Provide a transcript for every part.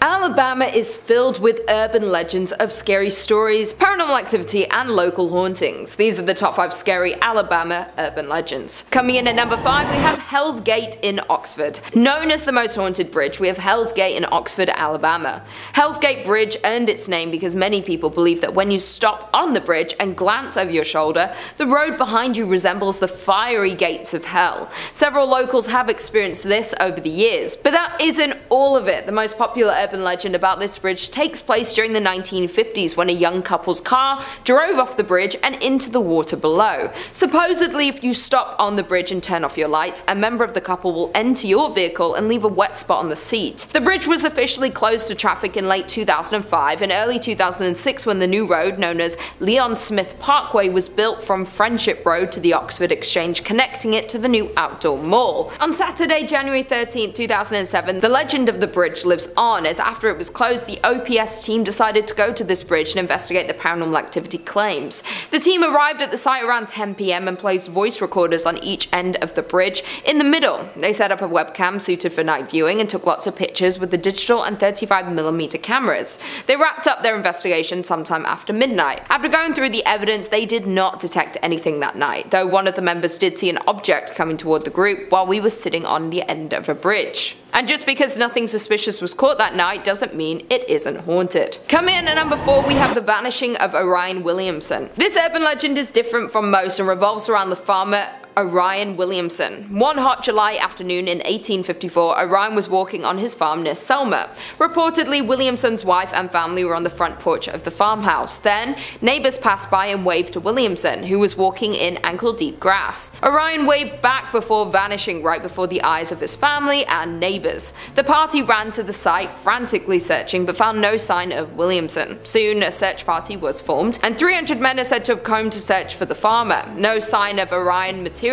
Alabama is filled with urban legends of scary stories, paranormal activity, and local hauntings. These are the top 5 scary Alabama urban legends. Coming in at number 5, we have Hell's Gate in Oxford. Known as the most haunted bridge, we have Hell's Gate in Oxford, Alabama. Hell's Gate Bridge earned its name because many people believe that when you stop on the bridge and glance over your shoulder, the road behind you resembles the fiery gates of hell. Several locals have experienced this over the years, but that isn't all of it. The most popular urban legend about this bridge takes place during the 1950s when a young couple's car drove off the bridge and into the water below. Supposedly, if you stop on the bridge and turn off your lights, a member of the couple will enter your vehicle and leave a wet spot on the seat. The bridge was officially closed to traffic in late 2005 and early 2006 when the new road, known as Leon Smith Parkway, was built from Friendship Road to the Oxford Exchange, connecting it to the new outdoor mall. On Saturday, January 13, 2007, the legend of the bridge lives on, as after it was closed, the OPS team decided to go to this bridge and investigate the paranormal activity claims. The team arrived at the site around 10 PM and placed voice recorders on each end of the bridge. In the middle, they set up a webcam suited for night viewing and took lots of pictures with the digital and 35mm cameras. They wrapped up their investigation sometime after midnight. After going through the evidence, they did not detect anything that night, though one of the members did see an object coming toward the group while we were sitting on the end of a bridge. And just because nothing suspicious was caught that night doesn't mean it isn't haunted. Coming in at number 4, we have the vanishing of Orian Williamson. This urban legend is different from most and revolves around the farmer Orian Williamson. One hot July afternoon in 1854, Orian was walking on his farm near Selma. Reportedly, Williamson's wife and family were on the front porch of the farmhouse. Then, neighbors passed by and waved to Williamson, who was walking in ankle-deep grass. Orian waved back before vanishing right before the eyes of his family and neighbors. The party ran to the site, frantically searching, but found no sign of Williamson. Soon, a search party was formed, and 300 men are said to have come to search for the farmer. No sign of Orian materialized,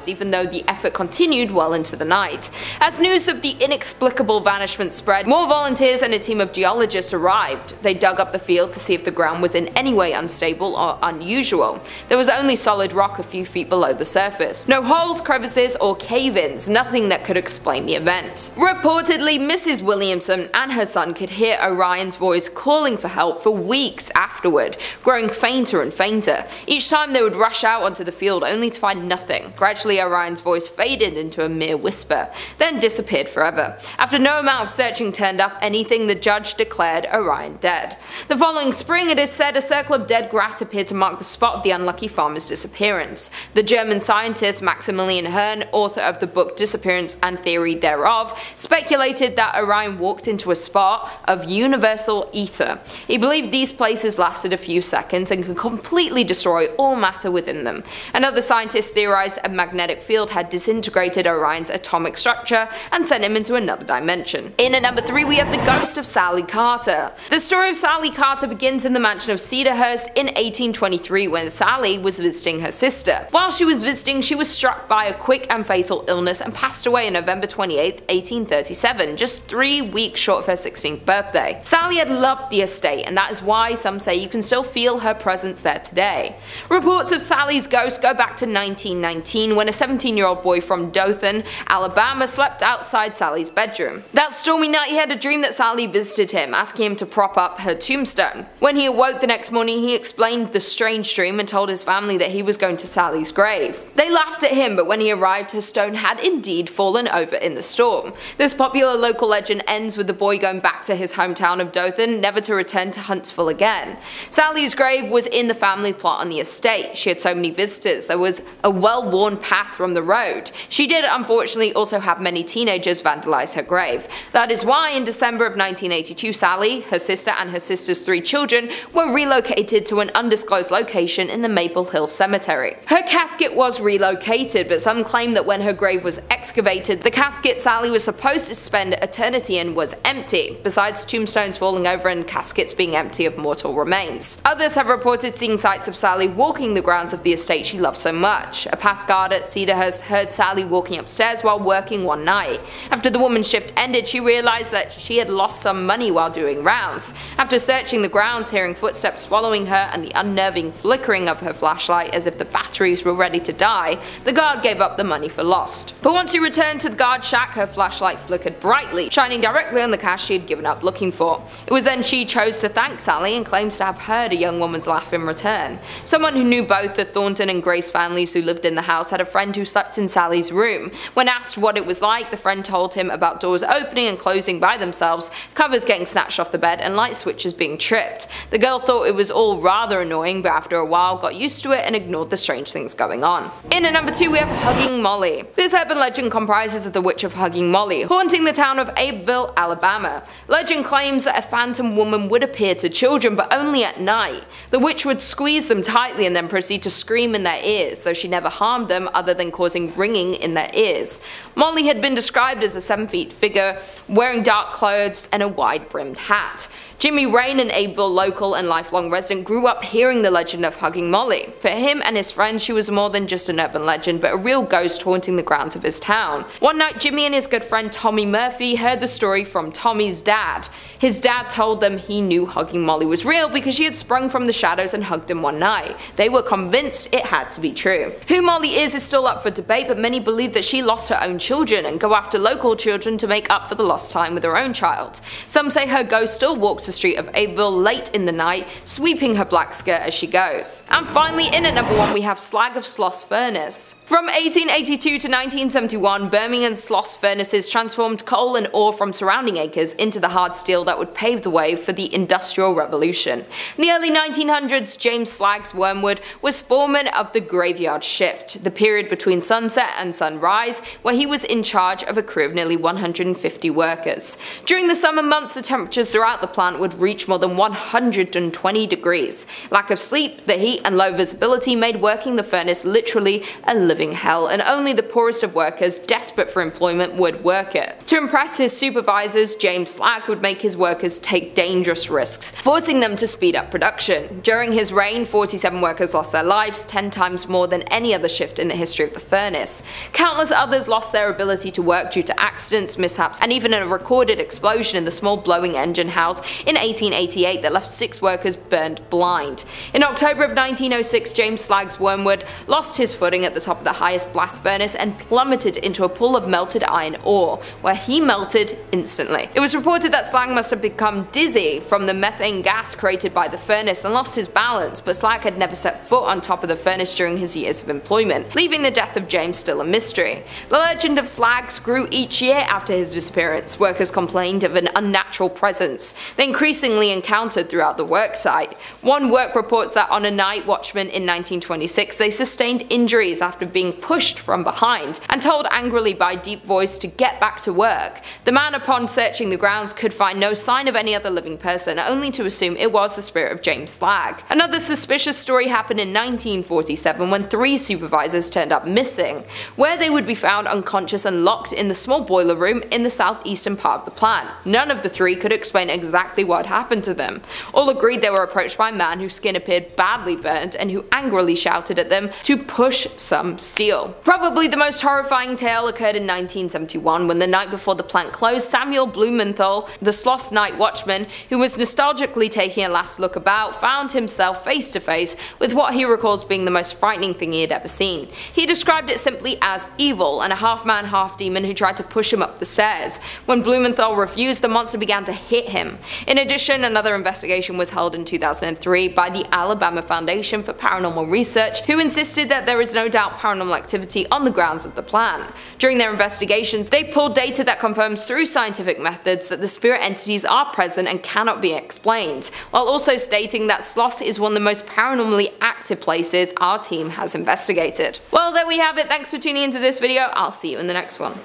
even though the effort continued well into the night. As news of the inexplicable vanishment spread, more volunteers and a team of geologists arrived. They dug up the field to see if the ground was in any way unstable or unusual. There was only solid rock a few feet below the surface. No holes, crevices, or cave-ins, nothing that could explain the event. Reportedly, Mrs. Williamson and her son could hear Orian's voice calling for help for weeks afterward, growing fainter and fainter. Each time they would rush out onto the field only to find nothing. Gradually, Orian's voice faded into a mere whisper, then disappeared forever. After no amount of searching turned up anything, the judge declared Orian dead. The following spring, it is said, a circle of dead grass appeared to mark the spot of the unlucky farmer's disappearance. The German scientist Maximilian Hearn, author of the book Disappearance and Theory Thereof, speculated that Orian walked into a spot of universal ether. He believed these places lasted a few seconds and could completely destroy all matter within them. Another scientist theorized a magnetic field had disintegrated Orion's atomic structure and sent him into another dimension. In at number 3, we have the ghost of Sally Carter. The story of Sally Carter begins in the mansion of Cedarhurst in 1823 when Sally was visiting her sister. While she was visiting, she was struck by a quick and fatal illness and passed away on November 28, 1837, just 3 weeks short of her 16th birthday. Sally had loved the estate, and that is why some say you can still feel her presence there today. Reports of Sally's ghost go back to 1919 when a 17-year-old boy from Dothan, Alabama slept outside Sally's bedroom. That stormy night he had a dream that Sally visited him, asking him to prop up her tombstone. When he awoke the next morning, he explained the strange dream and told his family that he was going to Sally's grave. They laughed at him, but when he arrived, her stone had indeed fallen over in the storm. This popular local legend ends with the boy going back to his hometown of Dothan, never to return to Huntsville again. Sally's grave was in the family plot on the estate. She had so many visitors, there was a well-worn path from the road. She did unfortunately also have many teenagers vandalize her grave. That is why in December of 1982, Sally, her sister, and her sister's 3 children were relocated to an undisclosed location in the Maple Hill Cemetery. Her casket was relocated, but some claim that when her grave was excavated, the casket Sally was supposed to spend eternity in was empty, besides tombstones falling over and caskets being empty of mortal remains. Others have reported seeing sights of Sally walking the grounds of the estate she loved so much. A past guard at Cedarhurst heard Sally walking upstairs while working one night. After the woman's shift ended, she realized that she had lost some money while doing rounds. After searching the grounds, hearing footsteps following her and the unnerving flickering of her flashlight as if the batteries were ready to die, the guard gave up the money for lost. But once she returned to the guard shack, her flashlight flickered brightly, shining directly on the cash she had given up looking for. It was then she chose to thank Sally and claims to have heard a young woman's laugh in return. Someone who knew both the Thornton and Grace families who lived in the house had a friend who slept in Sally's room. When asked what it was like, the friend told him about doors opening and closing by themselves, covers getting snatched off the bed, and light switches being tripped. The girl thought it was all rather annoying, but after a while got used to it and ignored the strange things going on. In at number 2 we have Huggin Molly. This urban legend comprises of the witch of Huggin Molly, haunting the town of Abbeville, Alabama. Legend claims that a phantom woman would appear to children, but only at night. The witch would squeeze them tightly and then proceed to scream in their ears, though she never harmed them other than causing ringing in their ears. Molly had been described as a 7-foot figure, wearing dark clothes and a wide-brimmed hat. Jimmy Rain, an Abbeville local and lifelong resident, grew up hearing the legend of Huggin Molly. For him and his friends, she was more than just an urban legend, but a real ghost haunting the grounds of his town. One night, Jimmy and his good friend Tommy Murphy heard the story from Tommy's dad. His dad told them he knew Huggin Molly was real because she had sprung from the shadows and hugged him one night. They were convinced it had to be true. Who Molly is still up for debate, but many believe that she lost her own children and go after local children to make up for the lost time with her own child. Some say her ghost still walks the street of Abbeville late in the night, sweeping her black skirt as she goes. And finally, in at number 1 we have Slag of Sloss Furnace. From 1882 to 1971, Birmingham's Sloss furnaces transformed coal and ore from surrounding acres into the hard steel that would pave the way for the Industrial Revolution. In the early 1900s, James Slag's Wormwood was foreman of the graveyard shift, the period between sunset and sunrise, where he was in charge of a crew of nearly 150 workers. During the summer months, the temperatures throughout the plant would reach more than 120 degrees. Lack of sleep, the heat and low visibility made working the furnace literally a living hell, and only the poorest of workers desperate for employment would work it. To impress his supervisors, James Slag would make his workers take dangerous risks, forcing them to speed up production. During his reign, 47 workers lost their lives, 10 times more than any other shift in the history of the furnace. Countless others lost their ability to work due to accidents, mishaps, and even a recorded explosion in the small blowing engine house in 1888 that left 6 workers burned blind. In October of 1906, James Slag's Wormwood lost his footing at the top of the highest blast furnace and plummeted into a pool of melted iron ore, where he melted instantly. It was reported that Slag must have become dizzy from the methane gas created by the furnace and lost his balance, but Slag had never set foot on top of the furnace during his years of employment, leaving the death of James still a mystery. The legend of Slag's grew each year after his disappearance. Workers complained of an unnatural presence they increasingly encountered throughout the worksite. One work reports that on a night watchman in 1926 they sustained injuries after being pushed from behind and told angrily by a deep voice to get back to work. The man, upon searching the grounds, could find no sign of any other living person, only to assume it was the spirit of James Slag. Another suspicious story happened in 1947 when 3 supervisors turned up missing, where they would be found unconscious and locked in the small boiler room in the southeastern part of the plant. None of the 3 could explain exactly what happened to them. All agreed they were approached by a man whose skin appeared badly burnt and who angrily shouted at them to push some steel. Probably the most horrifying tale occurred in 1971 when the night before the plant closed, Samuel Blumenthal, the Sloss night watchman, who was nostalgically taking a last look about, found himself face to face with what he recalls being the most frightening thing he had ever seen. He described it simply as evil and a half-man half-demon who tried to push him up the stairs. When Blumenthal refused, the monster began to hit him. In addition, another investigation was held in 2003 by the Alabama Foundation for Paranormal Research, who insisted that there is no doubt paranormal activity on the grounds of the plant. During their investigations, they pulled data that confirms through scientific methods that the spirit entities are present and cannot be explained, while also stating that Sloss is one of the most paranormally active places our team has investigated. Well, there we have it. Thanks for tuning into this video. I'll see you in the next one.